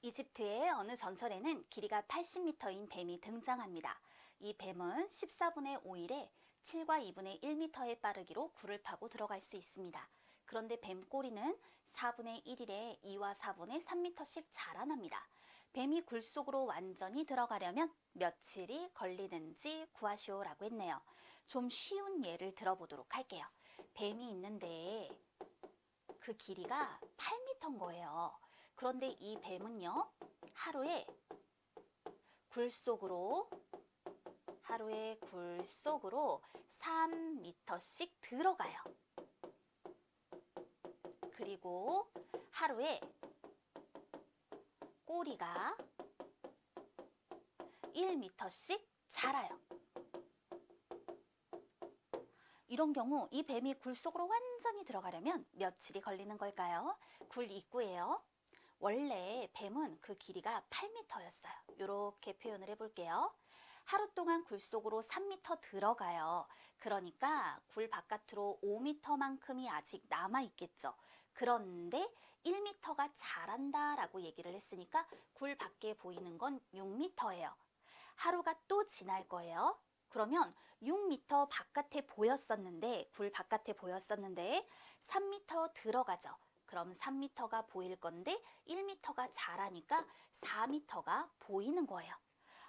이집트의 어느 전설에는 길이가 80m인 뱀이 등장합니다. 이 뱀은 14분의 5일에 7과 2분의 1m의 빠르기로 굴을 파고 들어갈 수 있습니다. 그런데 뱀 꼬리는 4분의 1일에 2와 4분의 3m씩 자라납니다. 뱀이 굴 속으로 완전히 들어가려면 며칠이 걸리는지 구하시오라고 했네요. 좀 쉬운 예를 들어보도록 할게요. 뱀이 있는데 그 길이가 8m인 거예요. 그런데 이 뱀은요, 하루에 굴 속으로 3m씩 들어가요. 그리고 하루에 꼬리가 1m씩 자라요. 이런 경우 이 뱀이 굴 속으로 완전히 들어가려면 며칠이 걸리는 걸까요? 굴 입구예요. 원래 뱀은 그 길이가 8m였어요. 이렇게 표현을 해볼게요. 하루 동안 굴 속으로 3m 들어가요. 그러니까 굴 바깥으로 5m만큼이 아직 남아있겠죠. 그런데 1m가 자란다라고 얘기를 했으니까 굴 밖에 보이는 건 6m예요. 하루가 또 지날 거예요. 그러면 6m 바깥에 보였었는데, 굴 바깥에 보였었는데 3m 들어가죠. 그럼 3m가 보일 건데 1m가 자라니까 4m가 보이는 거예요.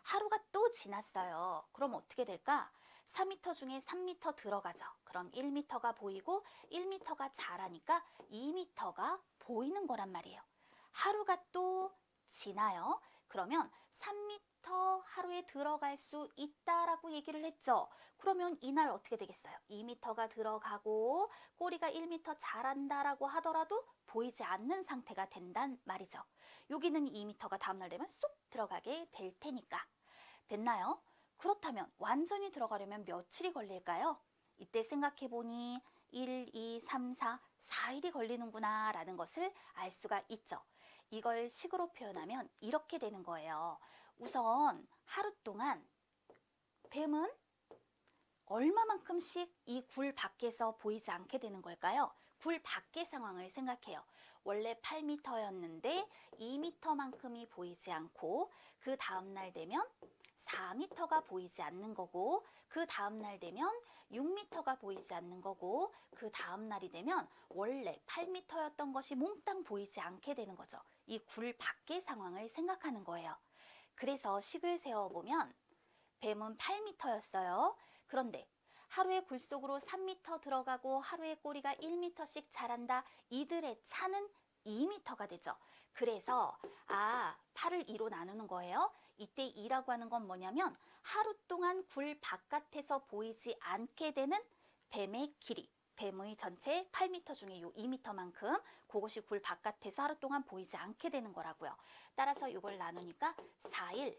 하루가 또 지났어요. 그럼 어떻게 될까? 4m 중에 3m 들어가죠. 그럼 1m가 보이고 1m가 자라니까 2m가 보이는 거란 말이에요. 하루가 또 지나요. 그러면 3m 하루에 들어갈 수 있다라고 얘기를 했죠. 그러면 이날 어떻게 되겠어요? 2m가 들어가고 꼬리가 1m 자란다라고 하더라도 보이지 않는 상태가 된단 말이죠. 여기는 2m가 다음날 되면 쏙 들어가게 될 테니까. 됐나요? 그렇다면 완전히 들어가려면 며칠이 걸릴까요? 이때 생각해보니 1, 2, 3, 4일이 걸리는구나 라는 것을 알 수가 있죠. 이걸 식으로 표현하면 이렇게 되는 거예요. 우선 하루 동안 뱀은 얼마만큼씩 이 굴 밖에서 보이지 않게 되는 걸까요? 굴 밖의 상황을 생각해요. 원래 8m였는데 2m만큼이 보이지 않고 그 다음날 되면 4m가 보이지 않는 거고 그 다음날 되면 6m가 보이지 않는 거고 그 다음날이 되면 원래 8m였던 것이 몽땅 보이지 않게 되는 거죠. 이 굴 밖의 상황을 생각하는 거예요. 그래서 식을 세워보면 뱀은 8m였어요. 그런데 하루에 굴 속으로 3m 들어가고 하루에 꼬리가 1m씩 자란다. 이들의 차는 2m가 되죠. 그래서 8을 2로 나누는 거예요. 이때 2라고 하는 건 뭐냐면 하루 동안 굴 바깥에서 보이지 않게 되는 뱀의 길이. 뱀의 전체 8m 중에 요 2m만큼 그것이 굴 바깥에서 하루 동안 보이지 않게 되는 거라고요. 따라서 이걸 나누니까 4일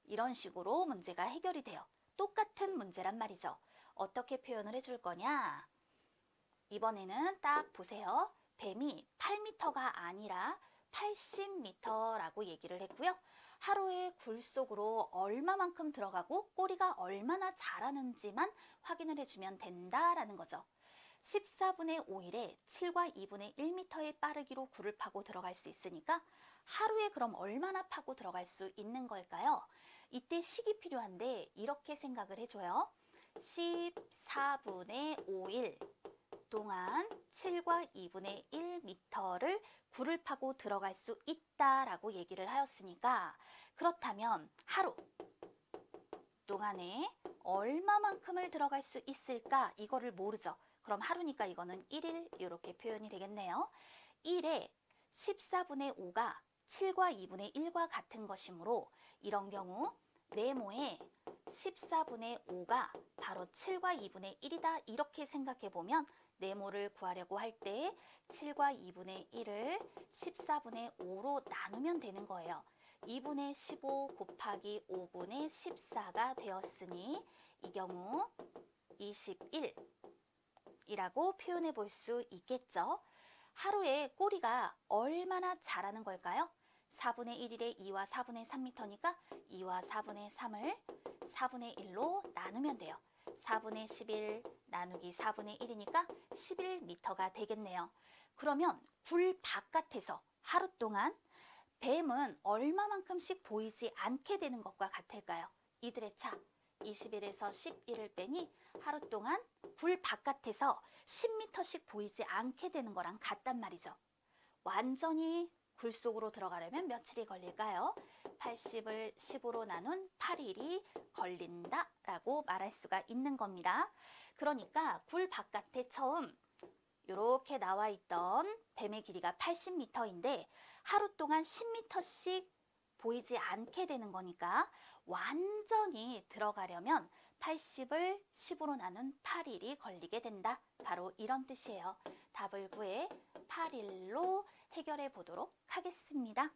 이런 식으로 문제가 해결이 돼요. 똑같은 문제란 말이죠. 어떻게 표현을 해줄 거냐? 이번에는 딱 보세요. 뱀이 8m가 아니라 80m라고 얘기를 했고요. 하루에 굴 속으로 얼마만큼 들어가고 꼬리가 얼마나 자라는지만 확인을 해주면 된다라는 거죠. 14분의 5일에 7과 2분의 1m의 빠르기로 굴을 파고 들어갈 수 있으니까 하루에 그럼 얼마나 파고 들어갈 수 있는 걸까요? 이때 식이 필요한데 이렇게 생각을 해줘요. 14분의 5일 동안 7과 2분의 1m를 굴을 파고 들어갈 수 있다라고 얘기를 하였으니까 그렇다면 하루 동안에 얼마만큼을 들어갈 수 있을까? 이거를 모르죠. 그럼 하루니까 이거는 1일 이렇게 표현이 되겠네요. 1에 14분의 5가 7과 2분의 1과 같은 것이므로 이런 경우 네모에 14분의 5가 바로 7과 2분의 1이다 이렇게 생각해 보면 네모를 구하려고 할 때 7과 2분의 1을 14분의 5로 나누면 되는 거예요. 2분의 15 곱하기 5분의 14가 되었으니 이 경우 21이라고 표현해 볼 수 있겠죠. 하루에 꼬리가 얼마나 자라는 걸까요? 4분의 1일에 2와 4분의 3m니까 2와 4분의 3을 4분의 1로 나누면 돼요. 4분의 11 나누기 4분의 1이니까 11m가 되겠네요. 그러면 굴 바깥에서 하루 동안 뱀은 얼마만큼씩 보이지 않게 되는 것과 같을까요? 이들의 차 20일에서 11을 빼니 하루 동안 굴 바깥에서 10m씩 보이지 않게 되는 거랑 같단 말이죠. 완전히 굴 속으로 들어가려면 며칠이 걸릴까요? 80을 15로 나눈 8일이 걸린다 라고 말할 수가 있는 겁니다. 그러니까 굴 바깥에 처음 이렇게 나와 있던 뱀의 길이가 80m인데 하루 동안 10m씩 보이지 않게 되는 거니까 완전히 들어가려면 80을 15로 나눈 8일이 걸리게 된다. 바로 이런 뜻이에요. 답을 구해 8일로 해결해 보도록 하겠습니다.